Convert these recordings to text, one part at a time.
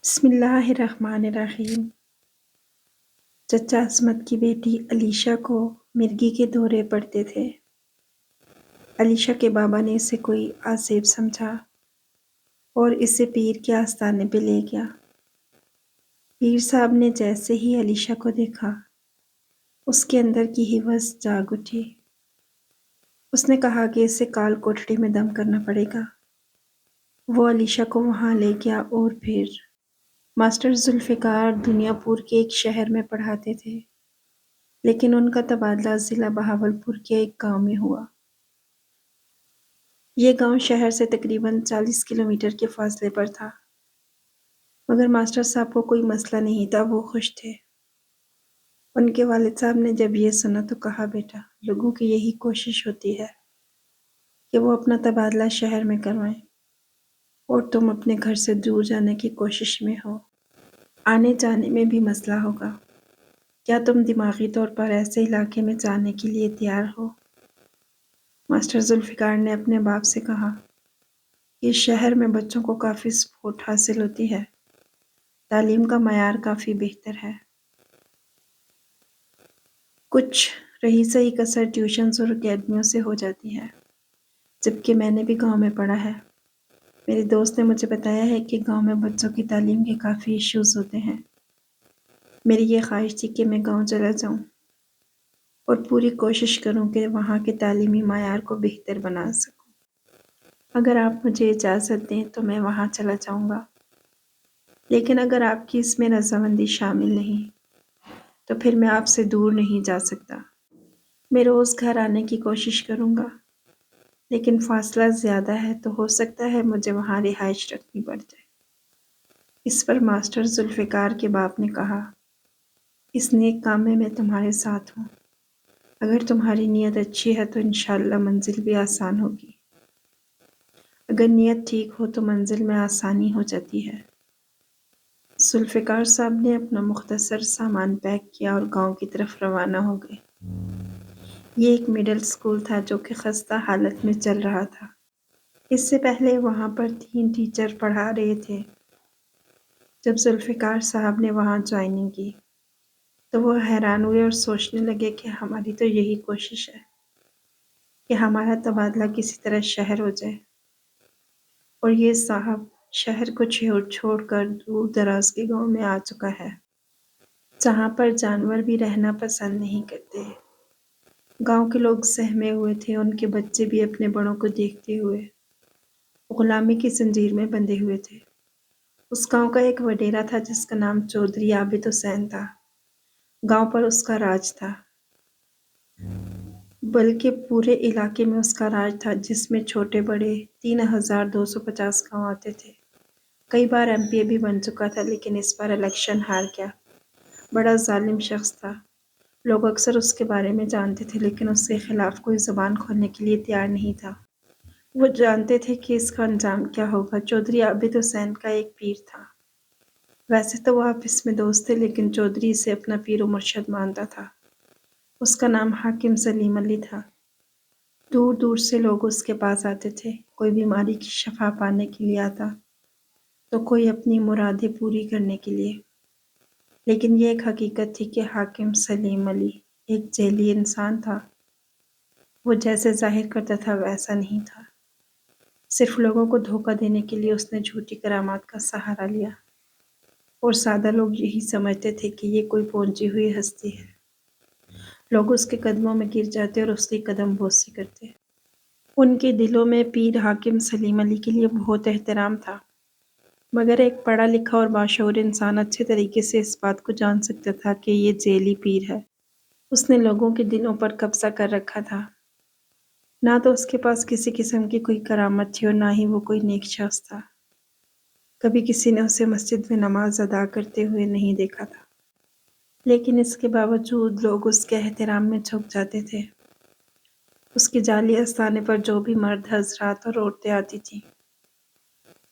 بسم اللہ الرحمن الرحیم۔ چچا عصمت کی بیٹی علیشہ کو مرگی کے دورے پڑتے تھے۔ علیشہ کے بابا نے اسے کوئی آسیب سمجھا اور اسے پیر کے آستانے پہ لے گیا۔ پیر صاحب نے جیسے ہی علیشہ کو دیکھا، اس کے اندر کی ہوس جاگ اٹھی۔ اس نے کہا کہ اسے کال کوٹڑی میں دم کرنا پڑے گا۔ وہ علیشہ کو وہاں لے گیا اور پھر ماسٹر ذوالفقار دنیا پور کے ایک شہر میں پڑھاتے تھے، لیکن ان کا تبادلہ ضلع بہاولپور کے ایک گاؤں میں ہوا۔ یہ گاؤں شہر سے تقریباً 40 کلومیٹر کے فاصلے پر تھا، مگر ماسٹر صاحب کو کوئی مسئلہ نہیں تھا، وہ خوش تھے۔ ان کے والد صاحب نے جب یہ سنا تو کہا، بیٹا، لوگوں کی یہی کوشش ہوتی ہے کہ وہ اپنا تبادلہ شہر میں کروائیں، اور تم اپنے گھر سے دور جانے کی کوشش میں ہو۔ آنے جانے میں بھی مسئلہ ہوگا۔ کیا تم دماغی طور پر ایسے علاقے میں جانے کے لیے تیار ہو؟ ماسٹر ذوالفقار نے اپنے باپ سے کہا کہ شہر میں بچوں کو کافی سپورٹ حاصل ہوتی ہے، تعلیم کا معیار کافی بہتر ہے۔ کچھ رہی سہی کسر ٹیوشنز اور اکیڈمیوں سے ہو جاتی ہے، جبکہ میں نے بھی گاؤں میں پڑھا ہے۔ میرے دوست نے مجھے بتایا ہے کہ گاؤں میں بچوں کی تعلیم کے کافی ایشوز ہوتے ہیں۔ میری یہ خواہش تھی کہ میں گاؤں چلا جاؤں اور پوری کوشش کروں کہ وہاں کے تعلیمی معیار کو بہتر بنا سکوں۔ اگر آپ مجھے اجازت دیں تو میں وہاں چلا جاؤں گا، لیکن اگر آپ کی اس میں رضامندی شامل نہیں تو پھر میں آپ سے دور نہیں جا سکتا۔ میں روز گھر آنے کی کوشش کروں گا، لیکن فاصلہ زیادہ ہے تو ہو سکتا ہے مجھے وہاں رہائش رکھنی پڑ جائے۔ اس پر ماسٹر ذوالفقار کے باپ نے کہا، اس نیک کام میں تمہارے ساتھ ہوں۔ اگر تمہاری نیت اچھی ہے تو انشاءاللہ منزل بھی آسان ہوگی۔ اگر نیت ٹھیک ہو تو منزل میں آسانی ہو جاتی ہے۔ ذوالفقار صاحب نے اپنا مختصر سامان پیک کیا اور گاؤں کی طرف روانہ ہو گئے۔ یہ ایک مڈل اسکول تھا جو کہ خستہ حالت میں چل رہا تھا۔ اس سے پہلے وہاں پر 3 ٹیچر پڑھا رہے تھے۔ جب ذوالفقار صاحب نے وہاں جوائننگ کی تو وہ حیران ہوئے اور سوچنے لگے کہ ہماری تو یہی کوشش ہے کہ ہمارا تبادلہ کسی طرح شہر ہو جائے، اور یہ صاحب شہر کو چھوڑ کر دور دراز کے گاؤں میں آ چکا ہے، جہاں پر جانور بھی رہنا پسند نہیں کرتے۔ گاؤں کے لوگ سہمے ہوئے تھے، ان کے بچے بھی اپنے بڑوں کو دیکھتے ہوئے غلامی کی زنجیر میں بندھے ہوئے تھے۔ اس گاؤں کا ایک وڈیرا تھا جس کا نام چودھری عابد حسین تھا۔ گاؤں پر اس کا راج تھا، بلکہ پورے علاقے میں اس کا راج تھا، جس میں چھوٹے بڑے 3250 گاؤں آتے تھے۔ کئی بار ایم پی بھی بن چکا تھا، لیکن اس بار الیکشن ہار گیا۔ بڑا ظالم شخص تھا، لوگ اکثر اس کے بارے میں جانتے تھے، لیکن اس کے خلاف کوئی زبان کھولنے کے لیے تیار نہیں تھا۔ وہ جانتے تھے کہ اس کا انجام کیا ہوگا۔ چودھری عابد حسین کا ایک پیر تھا۔ ویسے تو وہ آپس میں دوست تھے، لیکن چودھری اسے اپنا پیر و مرشد مانتا تھا۔ اس کا نام حاکم سلیم علی تھا۔ دور دور سے لوگ اس کے پاس آتے تھے، کوئی بیماری کی شفا پانے کے لیے آتا تو کوئی اپنی مرادیں پوری کرنے کے لیے۔ لیکن یہ ایک حقیقت تھی کہ حاکم سلیم علی ایک جیلی انسان تھا۔ وہ جیسے ظاہر کرتا تھا ویسا نہیں تھا۔ صرف لوگوں کو دھوکہ دینے کے لیے اس نے جھوٹی کرامات کا سہارا لیا، اور سادہ لوگ یہی سمجھتے تھے کہ یہ کوئی پہنچی ہوئی ہستی ہے۔ لوگ اس کے قدموں میں گر جاتے اور اس کی قدم بوسی کرتے۔ ان کے دلوں میں پیر حاکم سلیم علی کے لیے بہت احترام تھا، مگر ایک پڑھا لکھا اور باشعور انسان اچھے طریقے سے اس بات کو جان سکتا تھا کہ یہ جیلی پیر ہے۔ اس نے لوگوں کے دلوں پر قبضہ کر رکھا تھا۔ نہ تو اس کے پاس کسی قسم کی کوئی کرامت تھی اور نہ ہی وہ کوئی نیک شخص تھا۔ کبھی کسی نے اسے مسجد میں نماز ادا کرتے ہوئے نہیں دیکھا تھا، لیکن اس کے باوجود لوگ اس کے احترام میں جھک جاتے تھے۔ اس کے جعلی آستانے پر جو بھی مرد حضرات اور عورتیں آتی تھیں،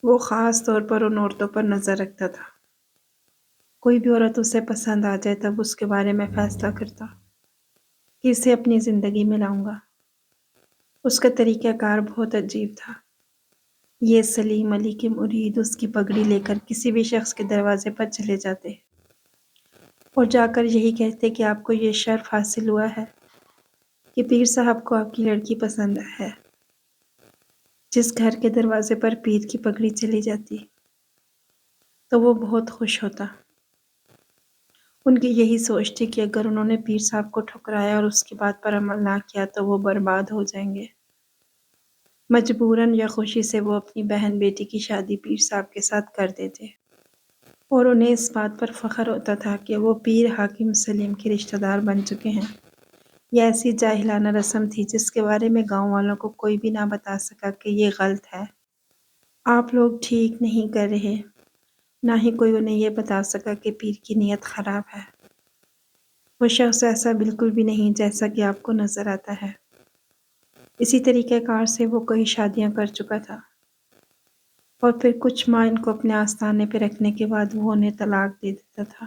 وہ خاص طور پر ان عورتوں پر نظر رکھتا تھا۔ کوئی بھی عورت اسے پسند آ جائے تب اس کے بارے میں فیصلہ کرتا کہ اسے اپنی زندگی میں لاؤں گا۔ اس کا طریقہ کار بہت عجیب تھا۔ یہ سلیم علی کے مرید اس کی پگڑی لے کر کسی بھی شخص کے دروازے پر چلے جاتے اور جا کر یہی کہتے کہ آپ کو یہ شرف حاصل ہوا ہے کہ پیر صاحب کو آپ کی لڑکی پسند ہے۔ جس گھر کے دروازے پر پیر کی پگڑی چلی جاتی تو وہ بہت خوش ہوتا۔ ان کی یہی سوچ تھی کہ اگر انہوں نے پیر صاحب کو ٹھکرایا اور اس کی بات پر عمل نہ کیا تو وہ برباد ہو جائیں گے۔ مجبوراً یا خوشی سے وہ اپنی بہن بیٹی کی شادی پیر صاحب کے ساتھ کر دیتے اور انہیں اس بات پر فخر ہوتا تھا کہ وہ پیر حاکم سلیم کے رشتہ دار بن چکے ہیں۔ یہ ایسی جاہلانہ رسم تھی جس کے بارے میں گاؤں والوں کو کوئی بھی نہ بتا سکا کہ یہ غلط ہے، آپ لوگ ٹھیک نہیں کر رہے، نہ ہی کوئی انہیں یہ بتا سکا کہ پیر کی نیت خراب ہے۔ وہ شخص ایسا بالکل بھی نہیں جیسا کہ آپ کو نظر آتا ہے۔ اسی طریقہ کار سے وہ کئی شادیاں کر چکا تھا اور پھر کچھ ماہ ان کو اپنے آستانے پہ رکھنے کے بعد وہ انہیں طلاق دے دیتا تھا۔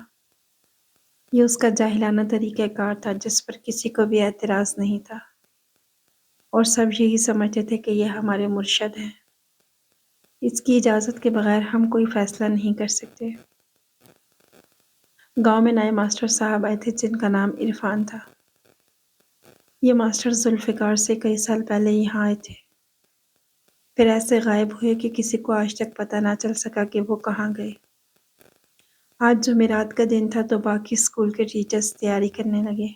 یہ اس کا جاہلانہ طریقہ کار تھا جس پر کسی کو بھی اعتراض نہیں تھا اور سب یہی سمجھتے تھے کہ یہ ہمارے مرشد ہیں، اس کی اجازت کے بغیر ہم کوئی فیصلہ نہیں کر سکتے۔ گاؤں میں نئے ماسٹر صاحب آئے تھے جن کا نام عرفان تھا۔ یہ ماسٹر ذوالفقار سے کئی سال پہلے یہاں آئے تھے، پھر ایسے غائب ہوئے کہ کسی کو آج تک پتہ نہ چل سکا کہ وہ کہاں گئے۔ آج جمعرات کا دن تھا تو باقی اسکول کے ٹیچرز تیاری کرنے لگے۔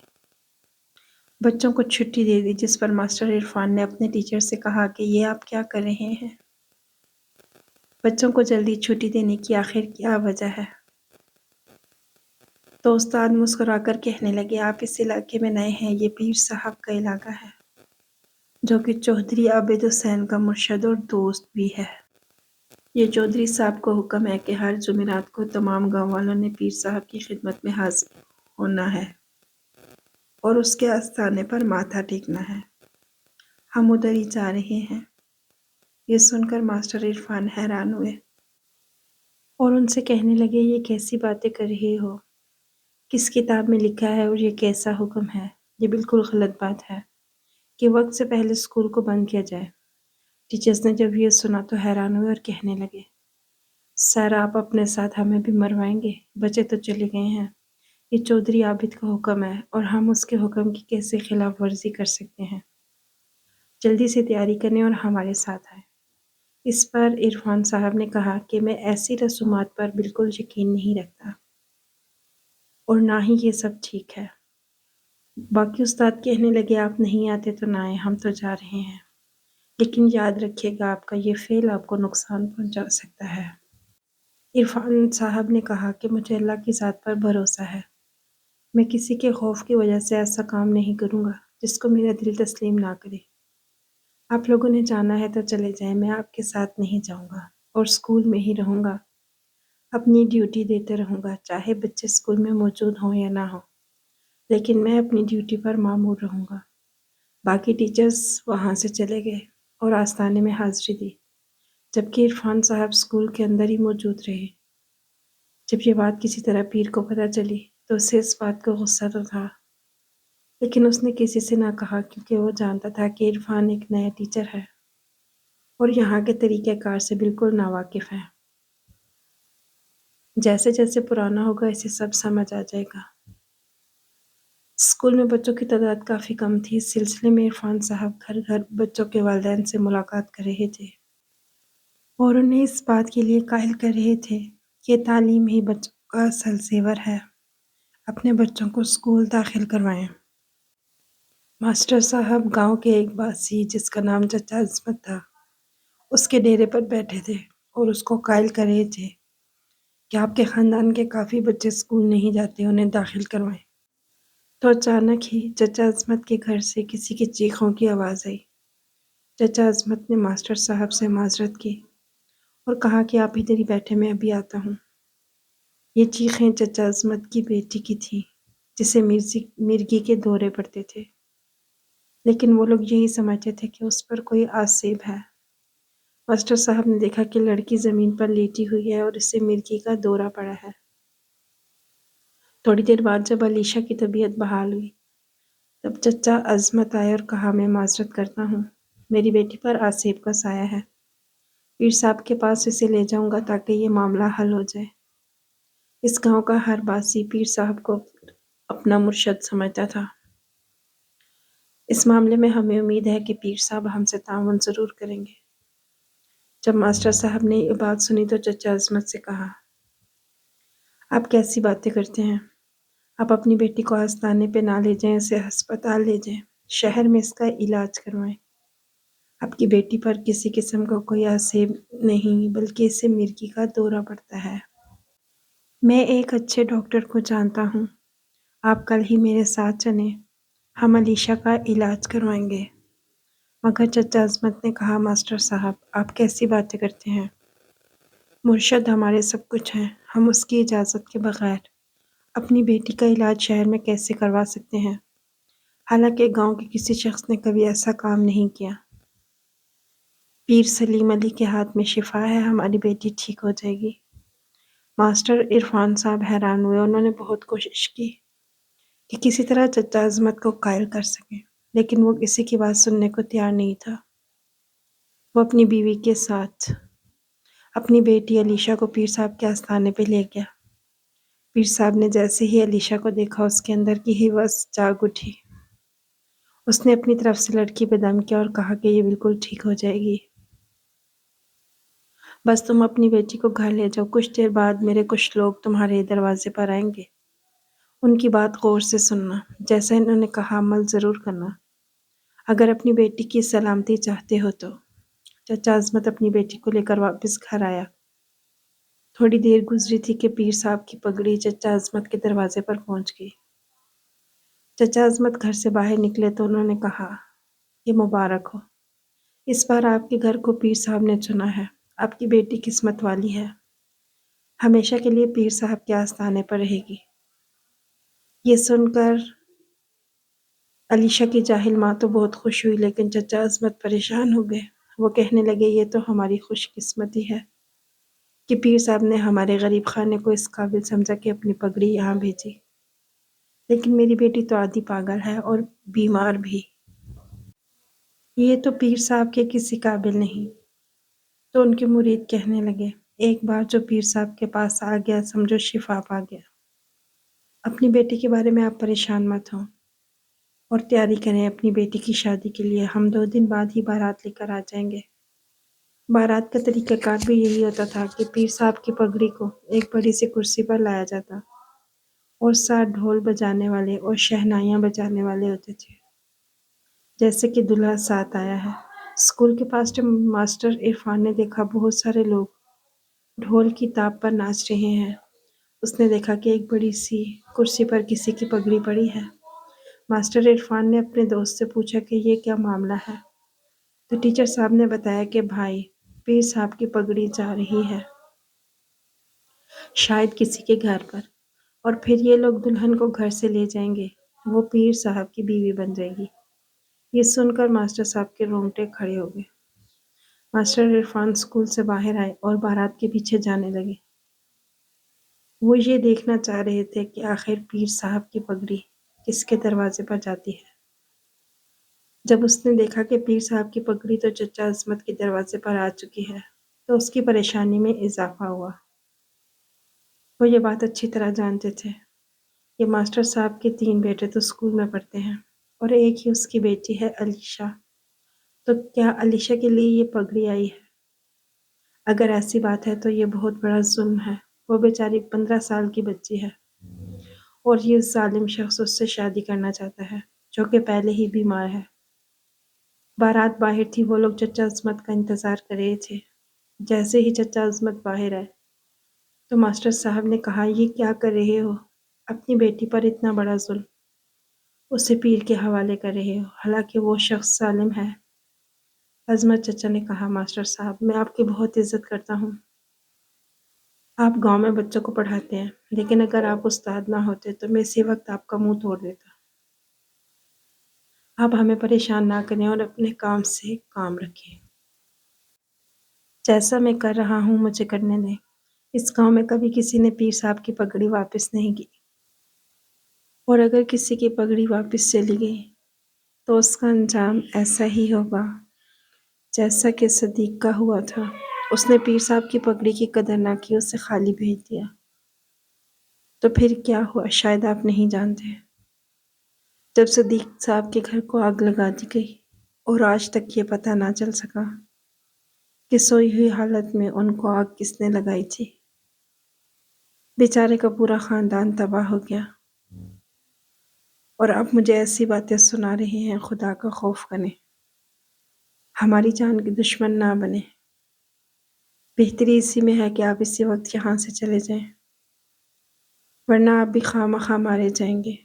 بچوں کو چھٹی دے دی جس پر ماسٹر عرفان نے اپنے ٹیچر سے کہا کہ یہ آپ کیا کر رہے ہیں؟ بچوں کو جلدی چھٹی دینے کی آخر کیا وجہ ہے؟ تو استاد مسکرا کر کہنے لگے آپ اس علاقے میں نئے ہیں، یہ پیر صاحب کا علاقہ ہے جو کہ چودھری عابد حسین کا مرشد اور دوست بھی ہے۔ یہ چودھری صاحب کو حکم ہے کہ ہر جمعرات کو تمام گاؤں والوں نے پیر صاحب کی خدمت میں حاضر ہونا ہے اور اس کے آستانے پر ماتھا ٹیکنا ہے۔ ہم ادھر ہی جا رہے ہیں۔ یہ سن کر ماسٹر عرفان حیران ہوئے اور ان سے کہنے لگے یہ کیسی باتیں کر رہے ہو؟ کس کتاب میں لکھا ہے اور یہ کیسا حکم ہے؟ یہ بالکل غلط بات ہے کہ وقت سے پہلے اسکول کو بند کیا جائے۔ ٹیچرز نے جب یہ سنا تو حیران ہوئے اور کہنے لگے سر آپ اپنے ساتھ ہمیں بھی مروائیں گے؟ بچے تو چلے گئے ہیں، یہ چودھری عابد کا حکم ہے اور ہم اس کے حکم کی کیسے خلاف ورزی کر سکتے ہیں؟ جلدی سے تیاری کریں اور ہمارے ساتھ آئیں۔ اس پر عرفان صاحب نے کہا کہ میں ایسی رسومات پر بالکل یقین نہیں رکھتا اور نہ ہی یہ سب ٹھیک ہے۔ باقی استاد کہنے لگے آپ نہیں آتے تو نہ آئیں، ہم تو جا رہے ہیں، لیکن یاد رکھیے گا آپ کا یہ فعل آپ کو نقصان پہنچا سکتا ہے۔ عرفان صاحب نے کہا کہ مجھے اللہ کی ذات پر بھروسہ ہے، میں کسی کے خوف کی وجہ سے ایسا کام نہیں کروں گا جس کو میرا دل تسلیم نہ کرے۔ آپ لوگوں نے جانا ہے تو چلے جائیں، میں آپ کے ساتھ نہیں جاؤں گا اور اسکول میں ہی رہوں گا، اپنی ڈیوٹی دیتے رہوں گا، چاہے بچے اسکول میں موجود ہوں یا نہ ہوں، لیکن میں اپنی ڈیوٹی پر مامور رہوں گا۔ باقی ٹیچرز وہاں سے چلے گئے اور آستانے میں حاضری دی، جبکہ عرفان صاحب اسکول کے اندر ہی موجود رہے۔ جب یہ بات کسی طرح پیر کو پتہ چلی تو اسے اس بات کا غصہ تو تھا، لیکن اس نے کسی سے نہ کہا کیونکہ وہ جانتا تھا کہ عرفان ایک نیا ٹیچر ہے اور یہاں کے طریقہ کار سے بالکل ناواقف ہے۔ جیسے جیسے پرانا ہوگا اسے سب سمجھ آ جائے گا۔ اسکول میں بچوں کی تعداد کافی کم تھی، اس سلسلے میں عرفان صاحب گھر گھر بچوں کے والدین سے ملاقات کر رہے تھے اور انہیں اس بات کے لیے قائل کر رہے تھے کہ تعلیم ہی بچوں کا اصل زیور ہے، اپنے بچوں کو اسکول داخل کروائیں۔ ماسٹر صاحب گاؤں کے ایک باسی جس کا نام چچا عظمت تھا اس کے ڈیرے پر بیٹھے تھے اور اس کو قائل کر رہے تھے کہ آپ کے خاندان کے کافی بچے اسکول نہیں جاتے، انہیں داخل کروائیں۔ تو اچانک ہی چچا عظمت کے گھر سے کسی کی چیخوں کی آواز آئی۔ چچا عظمت نے ماسٹر صاحب سے معذرت کی اور کہا کہ آپ ادھر ہی بیٹھے، میں ابھی آتا ہوں۔ یہ چیخیں چچا عظمت کی بیٹی کی تھی جسے مرگی کے دورے پڑتے تھے، لیکن وہ لوگ یہی سمجھتے تھے کہ اس پر کوئی آسیب ہے۔ ماسٹر صاحب نے دیکھا کہ لڑکی زمین پر لیٹی ہوئی ہے اور اسے مرگی کا دورہ پڑا ہے۔ تھوڑی دیر بعد جب علیشا کی طبیعت بحال ہوئی تب چچا عظمت آئے اور کہا میں معذرت کرتا ہوں، میری بیٹی پر آسیب کا سایہ ہے، پیر صاحب کے پاس اسے لے جاؤں گا تاکہ یہ معاملہ حل ہو جائے۔ اس گاؤں کا ہر باسی پیر صاحب کو اپنا مرشد سمجھتا تھا۔ اس معاملے میں ہمیں امید ہے کہ پیر صاحب ہم سے تعاون ضرور کریں گے۔ جب ماسٹر صاحب نے یہ بات سنی تو چچا عظمت سے کہا، آپ کیسی باتیں کرتے ہیں؟ آپ اپنی بیٹی کو آستانے پہ نہ لے جائیں، اسے ہسپتال لے جائیں، شہر میں اس کا علاج کروائیں۔ آپ کی بیٹی پر کسی قسم کا کوئی آسیب نہیں بلکہ اسے مرگی کا دورہ پڑتا ہے۔ میں ایک اچھے ڈاکٹر کو جانتا ہوں، آپ کل ہی میرے ساتھ چلیں، ہم علیشہ کا علاج کروائیں گے۔ مگر چچا عظمت نے کہا، ماسٹر صاحب آپ کیسی باتیں کرتے ہیں؟ مرشد ہمارے سب کچھ ہیں، ہم اس کی اجازت کے بغیر اپنی بیٹی کا علاج شہر میں کیسے کروا سکتے ہیں؟ حالانکہ گاؤں کے کسی شخص نے کبھی ایسا کام نہیں کیا۔ پیر سلیم علی کے ہاتھ میں شفا ہے، ہماری بیٹی ٹھیک ہو جائے گی۔ ماسٹر عرفان صاحب حیران ہوئے، انہوں نے بہت کوشش کی کہ کسی طرح چچا عظمت کو قائل کر سکیں، لیکن وہ کسی کی بات سننے کو تیار نہیں تھا۔ وہ اپنی بیوی کے ساتھ اپنی بیٹی علیشہ کو پیر صاحب کے آستانے پہ لے گیا۔ پیر صاحب نے جیسے ہی علیشہ کو دیکھا، اس کے اندر کی ہوس جاگ اٹھی۔ اس نے اپنی طرف سے لڑکی پہ دم کیا اور کہا کہ یہ بالکل ٹھیک ہو جائے گی، بس تم اپنی بیٹی کو گھر لے جاؤ، کچھ دیر بعد میرے کچھ لوگ تمہارے دروازے پر آئیں گے، ان کی بات غور سے سننا، جیسا انہوں نے کہا عمل ضرور کرنا، اگر اپنی بیٹی کی سلامتی چاہتے ہو تو۔ چچا عظمت اپنی بیٹی کو لے کر واپس گھر آیا۔ تھوڑی دیر گزری تھی کہ پیر صاحب کی پگڑی چچا عظمت کے دروازے پر پہنچ گئی۔ چچا عظمت گھر سے باہر نکلے تو انہوں نے کہا، یہ مبارک ہو، اس بار آپ کے گھر کو پیر صاحب نے چنا ہے، آپ کی بیٹی قسمت والی ہے، ہمیشہ کے لیے پیر صاحب کے آستانے پر رہے گی۔ یہ سن کر علیشہ کی جاہل ماں تو بہت خوش ہوئی، لیکن چچا عظمت پریشان ہو گئے۔ وہ کہنے لگے، یہ تو ہماری خوش قسمتی ہے کہ پیر صاحب نے ہمارے غریب خانے کو اس قابل سمجھا کہ اپنی پگڑی یہاں بھیجی، لیکن میری بیٹی تو آدھی پاگل ہے اور بیمار بھی، یہ تو پیر صاحب کے کسی قابل نہیں۔ تو ان کے مرید کہنے لگے، ایک بار جو پیر صاحب کے پاس آ گیا سمجھو شفا پا گیا۔ اپنی بیٹی کے بارے میں آپ پریشان مت ہوں اور تیاری کریں اپنی بیٹی کی شادی کے لیے، ہم 2 دن بعد ہی بارات لے کر آ جائیں گے۔ بارات کا طریقہ کار بھی یہی ہوتا تھا کہ پیر صاحب کی پگڑی کو ایک بڑی سی کرسی پر لایا جاتا اور 7 ڈھول بجانے والے اور شہنائیاں بجانے والے ہوتے تھے، جیسے کہ دلہا ساتھ آیا ہے۔ اسکول کے پاس جب ماسٹر عرفان نے دیکھا بہت سارے لوگ ڈھول کی تاپ پر ناچ رہے ہیں، اس نے دیکھا کہ ایک بڑی سی کرسی پر کسی کی پگڑی پڑی ہے۔ ماسٹر عرفان نے اپنے دوست سے پوچھا کہ یہ کیا معاملہ ہے، تو ٹیچر صاحب نے بتایا کہ بھائی، پیر صاحب کی پگڑی جا رہی ہے شاید کسی کے گھر پر، اور پھر یہ لوگ دلہن کو گھر سے لے جائیں گے، وہ پیر صاحب کی بیوی بن جائے گی۔ یہ سن کر ماسٹر صاحب کے رونگٹے کھڑے ہو گئے۔ ماسٹر عرفان اسکول سے باہر آئے اور بارات کے پیچھے جانے لگے۔ وہ یہ دیکھنا چاہ رہے تھے کہ آخر پیر صاحب کی پگڑی کس کے دروازے پر جاتی ہے۔ جب اس نے دیکھا کہ پیر صاحب کی پگڑی تو چچا عظمت کے دروازے پر آ چکی ہے تو اس کی پریشانی میں اضافہ ہوا۔ وہ یہ بات اچھی طرح جانتے تھے، یہ ماسٹر صاحب کے 3 بیٹے تو اسکول میں پڑھتے ہیں اور ایک ہی اس کی بیٹی ہے علیشہ، تو کیا علیشہ کے لیے یہ پگڑی آئی ہے؟ اگر ایسی بات ہے تو یہ بہت بڑا ظلم ہے، وہ بیچاری 15 سال کی بچی ہے اور یہ ظالم شخص اس سے شادی کرنا چاہتا ہے جو کہ پہلے ہی بیمار ہے۔ بارات باہر تھی، وہ لوگ چچا عظمت کا انتظار کر رہے تھے۔ جیسے ہی چچا عظمت باہر آئے تو ماسٹر صاحب نے کہا، یہ کیا کر رہے ہو؟ اپنی بیٹی پر اتنا بڑا ظلم، اسے پیر کے حوالے کر رہے ہو، حالانکہ وہ شخص ظالم ہے۔ عظمت چچا نے کہا، ماسٹر صاحب میں آپ کی بہت عزت کرتا ہوں، آپ گاؤں میں بچوں کو پڑھاتے ہیں، لیکن اگر آپ استاد نہ ہوتے تو میں اسی وقت آپ کا منہ توڑ دیتا۔ آپ ہمیں پریشان نہ کریں اور اپنے کام سے کام رکھیں۔ جیسا میں کر رہا ہوں مجھے کرنے دیں۔ اس گاؤں میں کبھی کسی نے پیر صاحب کی پگڑی واپس نہیں کی، اور اگر کسی کی پگڑی واپس چلی گئی تو اس کا انجام ایسا ہی ہوگا جیسا کہ صدیق کا ہوا تھا۔ اس نے پیر صاحب کی پگڑی کی قدر نہ کی، اسے خالی بھیج دیا۔ تو پھر کیا ہوا شاید آپ نہیں جانتے۔ جب صدیق صاحب کے گھر کو آگ لگا دی گئی اور آج تک یہ پتہ نہ چل سکا کہ سوئی ہوئی حالت میں ان کو آگ کس نے لگائی تھی۔ بیچارے کا پورا خاندان تباہ ہو گیا، اور اب مجھے ایسی باتیں سنا رہے ہیں۔ خدا کا خوف کریں، ہماری جان کے دشمن نہ بنے۔ بہتری اسی میں ہے کہ آپ اسی وقت یہاں سے چلے جائیں، ورنہ آپ بھی خواہ مخواہ مارے جائیں گے۔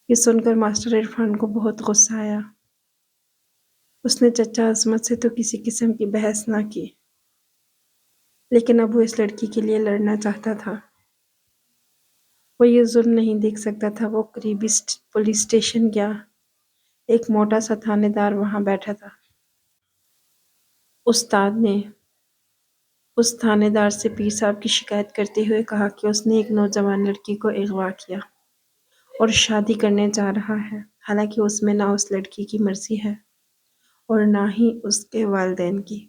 یہ سن کر ماسٹر عرفان کو بہت غصہ آیا۔ اس نے چچا عصمت سے تو کسی قسم کی بحث نہ کی، لیکن اب وہ اس لڑکی کے لیے لڑنا چاہتا تھا۔ وہ یہ ظلم نہیں دیکھ سکتا تھا۔ وہ قریبی پولیس اسٹیشن گیا۔ ایک موٹا سا تھانے دار وہاں بیٹھا تھا۔ استاد نے اس تھانے دار سے پیر صاحب کی شکایت کرتے ہوئے کہا کہ اس نے ایک نوجوان لڑکی کو اغوا کیا اور شادی کرنے جا رہا ہے، حالانکہ اس میں نہ اس لڑکی کی مرضی ہے اور نہ ہی اس کے والدین کی،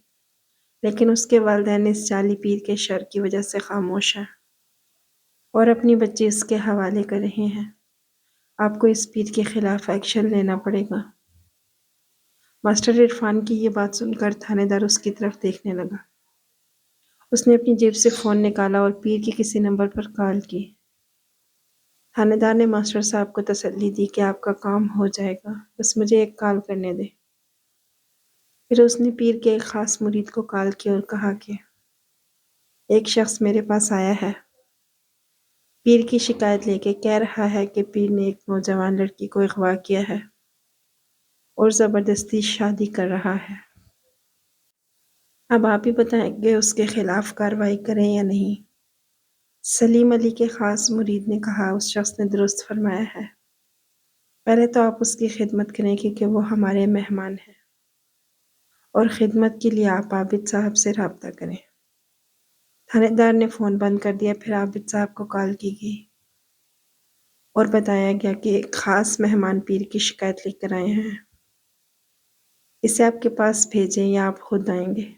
لیکن اس کے والدین اس جعلی پیر کے شر کی وجہ سے خاموش ہیں اور اپنی بچی اس کے حوالے کر رہے ہیں۔ آپ کو اس پیر کے خلاف ایکشن لینا پڑے گا۔ ماسٹر عرفان کی یہ بات سن کر تھانے دار اس کی طرف دیکھنے لگا۔ اس نے اپنی جیب سے فون نکالا اور پیر کے کسی نمبر پر کال کی۔ تھانے دار نے ماسٹر صاحب کو تسلی دی کہ آپ کا کام ہو جائے گا، بس مجھے ایک کال کرنے دیں۔ پھر اس نے پیر کے ایک خاص مرید کو کال کی اور کہا کہ ایک شخص میرے پاس آیا ہے، پیر کی شکایت لے کے کہہ رہا ہے کہ پیر نے ایک نوجوان لڑکی کو اغوا کیا ہے اور زبردستی شادی کر رہا ہے۔ اب آپ ہی بتائیں کہ اس کے خلاف کارروائی کریں یا نہیں۔ سلیم علی کے خاص مرید نے کہا، اس شخص نے درست فرمایا ہے، پہلے تو آپ اس کی خدمت کریں کیونکہ وہ ہمارے مہمان ہیں، اور خدمت کے لیے آپ عابد صاحب سے رابطہ کریں۔ تھانے دار نے فون بند کر دیا۔ پھر عابد صاحب کو کال کی گئی اور بتایا گیا کہ ایک خاص مہمان پیر کی شکایت لے کر آئے ہیں، اسے آپ کے پاس بھیجیں یا آپ خود آئیں گے۔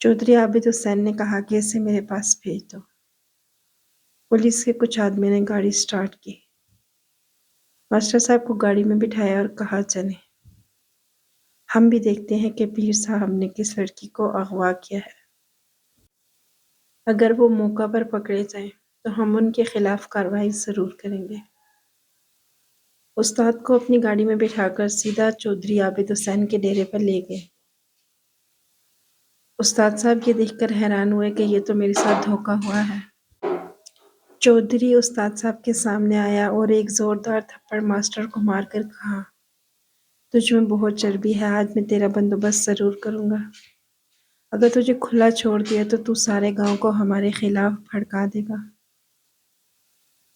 چودھری عابد حسین نے کہا کہ اسے میرے پاس بھیج دو۔ پولیس کے کچھ آدمیوں نے گاڑی سٹارٹ کی، ماسٹر صاحب کو گاڑی میں بٹھایا اور کہا چلیں، ہم بھی دیکھتے ہیں کہ پیر صاحب نے کس لڑکی کو اغوا کیا ہے۔ اگر وہ موقع پر پکڑے جائیں تو ہم ان کے خلاف کارروائی ضرور کریں گے۔ استاد کو اپنی گاڑی میں بٹھا کر سیدھا چودھری عابد حسین کے ڈیرے پر لے گئے۔ استاد صاحب یہ دیکھ کر حیران ہوئے کہ یہ تو میرے ساتھ دھوکہ ہوا ہے۔ چودھری استاد صاحب کے سامنے آیا اور ایک زوردار تھپڑ ماسٹر کو مار کر کہا، تجھ میں بہت چربی ہے، آج میں تیرا بندوبست ضرور کروں گا۔ اگر تجھے کھلا چھوڑ دیا تو سارے گاؤں کو ہمارے خلاف بھڑکا دے گا۔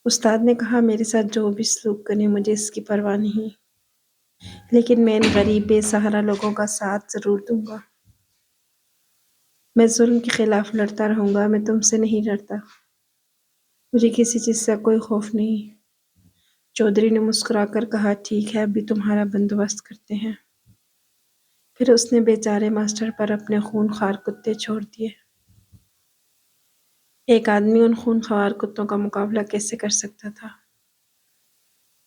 استاد نے کہا، میرے ساتھ جو بھی سلوک کریں مجھے اس کی پرواہ نہیں، لیکن میں ان غریب بے سہارا لوگوں کا ساتھ ضرور دوں گا۔ میں ظلم کے خلاف لڑتا رہوں گا، میں تم سے نہیں ڈرتا، مجھے کسی چیز سے کوئی خوف نہیں۔ چودھری نے مسکرا کر کہا، ٹھیک ہے، ابھی تمہارا بندوبست کرتے ہیں۔ پھر اس نے بیچارے ماسٹر پر اپنے خون خوار کتے چھوڑ دیے۔ ایک آدمی ان خون خوار کتوں کا مقابلہ کیسے کر سکتا تھا؟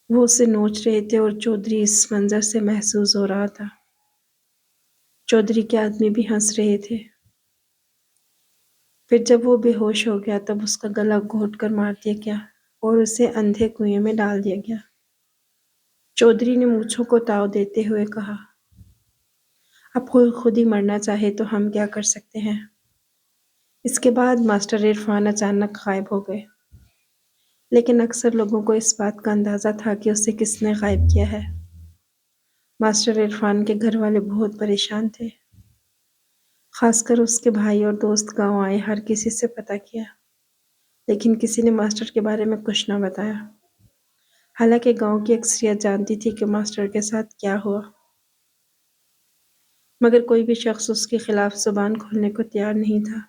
وہ اسے نوچ رہے تھے اور چودھری اس منظر سے محظوظ ہو رہا تھا۔ چودھری کے آدمی بھی ہنس رہے تھے۔ پھر جب وہ بے ہوش ہو گیا تب اس کا گلا گھونٹ کر مار دیا گیا اور اسے اندھے کنویں میں ڈال دیا گیا۔ چودھری نے مونچھوں کو تاؤ دیتے ہوئے کہا، اب کوئی خود ہی مرنا چاہے تو ہم کیا کر سکتے ہیں۔ اس کے بعد ماسٹر عرفان اچانک غائب ہو گئے، لیکن اکثر لوگوں کو اس بات کا اندازہ تھا کہ اسے کس نے غائب کیا ہے۔ ماسٹر عرفان کے گھر والے بہت پریشان تھے، خاص کر اس کے بھائی اور دوست گاؤں آئے، ہر کسی سے پتہ کیا، لیکن کسی نے ماسٹر کے بارے میں کچھ نہ بتایا، حالانکہ گاؤں کی اکثریت جانتی تھی کہ ماسٹر کے ساتھ کیا ہوا، مگر کوئی بھی شخص اس کے خلاف زبان کھولنے کو تیار نہیں تھا۔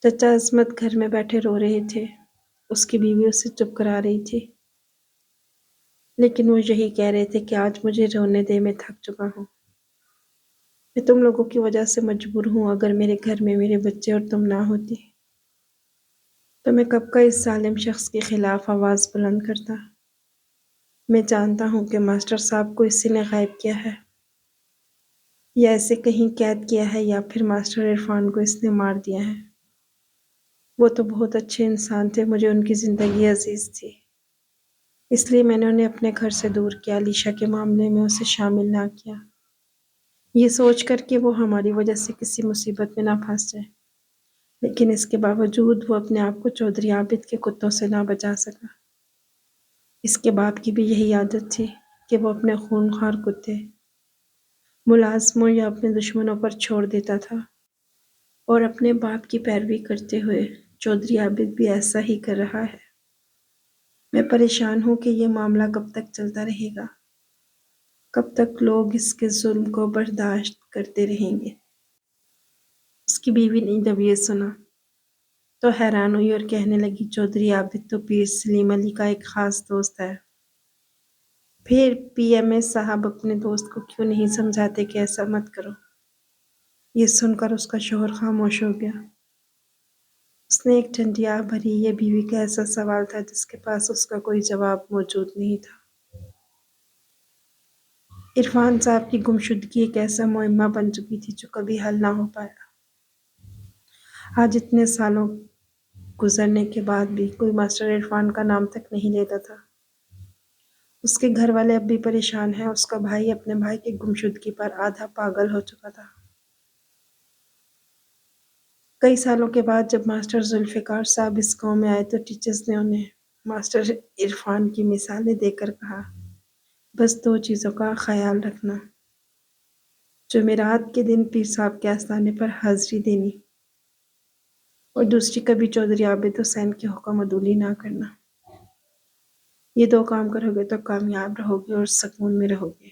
چچا عصمت گھر میں بیٹھے رو رہے تھے، اس کی بیوی اسے چپ کرا رہی تھی، لیکن وہ یہی کہہ رہے تھے کہ آج مجھے رونے دے، میں تھک چکا ہوں۔ میں تم لوگوں کی وجہ سے مجبور ہوں، اگر میرے گھر میں میرے بچے اور تم نہ ہوتی تو میں کب کا اس ظالم شخص کے خلاف آواز بلند کرتا۔ میں جانتا ہوں کہ ماسٹر صاحب کو اسی نے غائب کیا ہے، یا ایسے کہیں قید کیا ہے، یا پھر ماسٹر عرفان کو اس نے مار دیا ہے۔ وہ تو بہت اچھے انسان تھے، مجھے ان کی زندگی عزیز تھی، اس لیے میں نے انہیں اپنے گھر سے دور کیا، علیشا کے معاملے میں اسے شامل نہ کیا، یہ سوچ کر کہ وہ ہماری وجہ سے کسی مصیبت میں نہ پھنس جائے۔ لیکن اس کے باوجود وہ اپنے آپ کو چودھری عابد کے کتوں سے نہ بچا سکا۔ اس کے باپ کی بھی یہی عادت تھی کہ وہ اپنے خونخوار کتے ملازموں یا اپنے دشمنوں پر چھوڑ دیتا تھا، اور اپنے باپ کی پیروی کرتے ہوئے چودھری عابد بھی ایسا ہی کر رہا ہے۔ میں پریشان ہوں کہ یہ معاملہ کب تک چلتا رہے گا، کب تک لوگ اس کے ظلم کو برداشت کرتے رہیں گے۔ اس کی بیوی نے جب یہ سنا تو حیران ہوئی اور کہنے لگی، چودھری عابد تو پیر سلیم علی کا ایک خاص دوست ہے، پھر پی ایم اے صاحب اپنے دوست کو کیوں نہیں سمجھاتے کہ ایسا مت کرو؟ یہ سن کر اس کا شوہر خاموش ہو گیا۔ اس نے ایک ٹھنڈی آہ بھری، یہ بیوی کا ایسا سوال تھا جس کے پاس اس کا کوئی جواب موجود نہیں تھا۔ عرفان صاحب کی گمشدگی ایک ایسا معمہ بن چکی تھی جو کبھی حل نہ ہو پایا۔ آج اتنے سالوں گزرنے کے بعد بھی کوئی ماسٹر عرفان کا نام تک نہیں لیتا تھا۔ اس کے گھر والے اب بھی پریشان ہیں، اس کا بھائی اپنے بھائی کی گمشدگی پر آدھا پاگل ہو چکا تھا۔ کئی سالوں کے بعد جب ماسٹر ذوالفقار صاحب اس گاؤں میں آئے تو ٹیچرز نے انہیں ماسٹر عرفان کی مثالیں دے کر کہا، بس 2 چیزوں کا خیال رکھنا، جمعرات کے دن پیر صاحب کے آستانے پر حاضری دینی، اور دوسری کبھی چودھری عابد حسین کے حکم عدولی نہ کرنا۔ یہ 2 کام کرو گے تو کامیاب رہو گے اور سکون میں رہو گے۔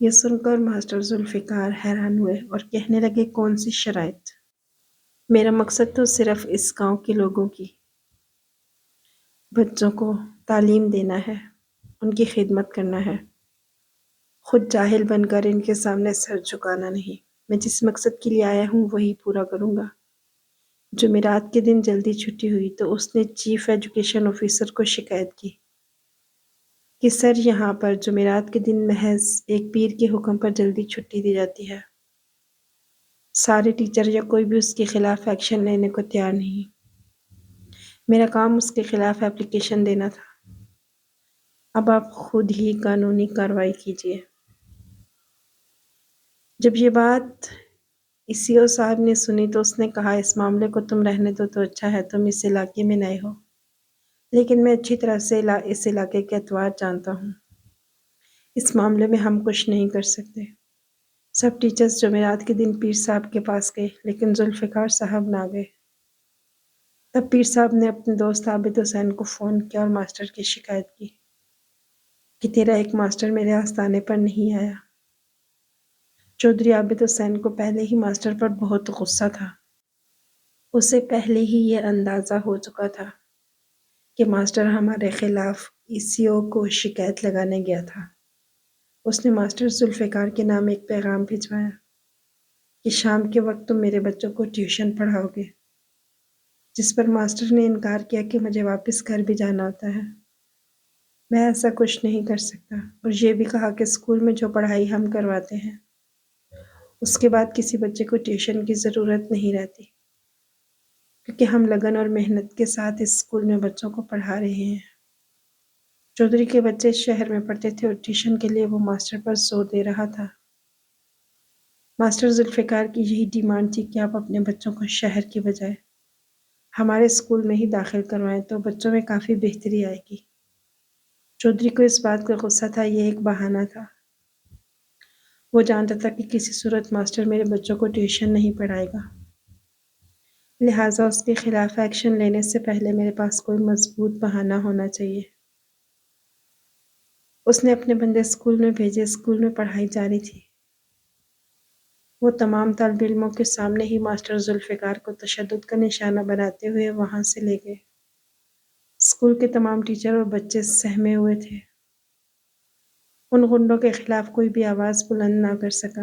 یہ سن کر ماسٹر ذوالفقار حیران ہوئے اور کہنے لگے، کون سی شرائط؟ میرا مقصد تو صرف اس گاؤں کے لوگوں کی بچوں کو تعلیم دینا ہے، ان کی خدمت کرنا ہے، خود جاہل بن کر ان کے سامنے سر جھکانا نہیں۔ میں جس مقصد کے لیے آیا ہوں وہی پورا کروں گا۔ جمعرات کے دن جلدی چھٹی ہوئی تو اس نے چیف ایجوکیشن آفیسر کو شکایت کی کہ سر، یہاں پر جمعرات کے دن محض ایک پیر کے حکم پر جلدی چھٹی دی جاتی ہے، سارے ٹیچر یا کوئی بھی اس کے خلاف ایکشن لینے کو تیار نہیں۔ میرا کام اس کے خلاف اپلیکیشن دینا تھا، اب آپ خود ہی قانونی کارروائی کیجیے۔ جب یہ بات سی او صاحب نے سنی تو اس نے کہا، اس معاملے کو تم رہنے دو تو اچھا ہے، تم اس علاقے میں نئے ہو، لیکن میں اچھی طرح سے اس علاقے کے اطوار جانتا ہوں، اس معاملے میں ہم کچھ نہیں کر سکتے۔ سب ٹیچرز جمعرات کے دن پیر صاحب کے پاس گئے، لیکن ذوالفقار صاحب نہ گئے۔ تب پیر صاحب نے اپنے دوست عابد حسین کو فون کیا اور ماسٹر کی شکایت کی کہ تیرا ایک ماسٹر میرے آستانے پر نہیں آیا۔ چودھری عابد حسین کو پہلے ہی ماسٹر پر بہت غصہ تھا۔ اسے پہلے ہی یہ اندازہ ہو چکا تھا کہ ماسٹر ہمارے خلاف سی او کو شکایت لگانے گیا تھا۔ اس نے ماسٹر ذوالفقار کے نام ایک پیغام بھجوایا کہ شام کے وقت تم میرے بچوں کو ٹیوشن پڑھاؤ گے، جس پر ماسٹر نے انکار کیا کہ مجھے واپس گھر بھی جانا ہوتا ہے، میں ایسا کچھ نہیں کر سکتا، اور یہ بھی کہا کہ اسکول میں جو پڑھائی ہم کرواتے ہیں اس کے بعد کسی بچے کو ٹیوشن کی ضرورت نہیں رہتی، کیونکہ ہم لگن اور محنت کے ساتھ اس اسکول میں بچوں کو پڑھا رہے ہیں۔ چودھری کے بچے شہر میں پڑھتے تھے اور ٹیوشن کے لیے وہ ماسٹر پر زور دے رہا تھا۔ ماسٹر ذوالفقار کی یہی ڈیمانڈ تھی کہ آپ اپنے بچوں کو شہر کی بجائے ہمارے اسکول میں ہی داخل کروائیں تو بچوں میں کافی بہتری آئے گی۔ چودھری کو اس بات کا غصہ تھا، یہ ایک بہانہ تھا۔ وہ جانتا تھا کہ کسی صورت ماسٹر میرے بچوں کو ٹیوشن نہیں پڑھائے گا، لہٰذا اس کے خلاف ایکشن لینے سے پہلے میرے پاس کوئی مضبوط بہانہ ہونا چاہیے۔ اس نے اپنے بندے اسکول میں بھیجے، اسکول میں پڑھائی جاری تھی۔ وہ تمام طالب علموں کے سامنے ہی ماسٹر ذوالفقار کو تشدد کا نشانہ بناتے ہوئے وہاں سے لے گئے۔ اسکول کے تمام ٹیچر اور بچے سہمے ہوئے تھے۔ ان غنڈوں کے خلاف کوئی بھی آواز بلند نہ کر سکا۔